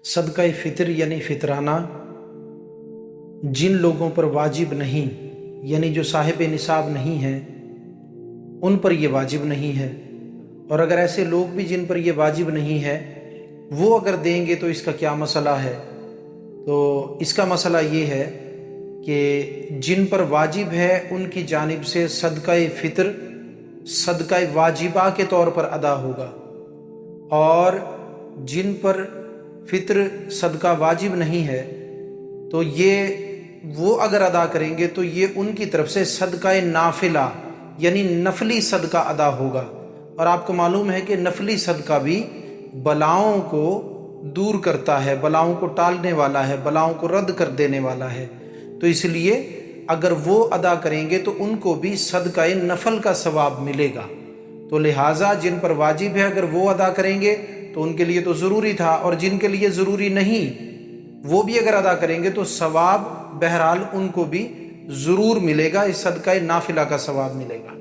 صدقہ فطر یعنی فطرانہ جن لوگوں پر واجب نہیں، یعنی جو صاحب نصاب نہیں ہیں ان پر یہ واجب نہیں ہے، اور اگر ایسے لوگ بھی جن پر یہ واجب نہیں ہے وہ اگر دیں گے تو اس کا کیا مسئلہ ہے؟ تو اس کا مسئلہ یہ ہے کہ جن پر واجب ہے ان کی جانب سے صدقہ فطر صدقہ واجبہ کے طور پر ادا ہوگا، اور جن پر فطر صدقہ واجب نہیں ہے تو یہ وہ اگر ادا کریں گے تو یہ ان کی طرف سے صدقہ نافلہ یعنی نفلی صدقہ ادا ہوگا۔ اور آپ کو معلوم ہے کہ نفلی صدقہ بھی بلاؤں کو دور کرتا ہے، بلاؤں کو ٹالنے والا ہے، بلاؤں کو رد کر دینے والا ہے، تو اس لیے اگر وہ ادا کریں گے تو ان کو بھی صدقہ نفل کا ثواب ملے گا۔ تو لہٰذا جن پر واجب ہے اگر وہ ادا کریں گے تو ان کے لیے تو ضروری تھا، اور جن کے لیے ضروری نہیں وہ بھی اگر ادا کریں گے تو ثواب بہرحال ان کو بھی ضرور ملے گا، اس صدقہ نافلہ کا ثواب ملے گا۔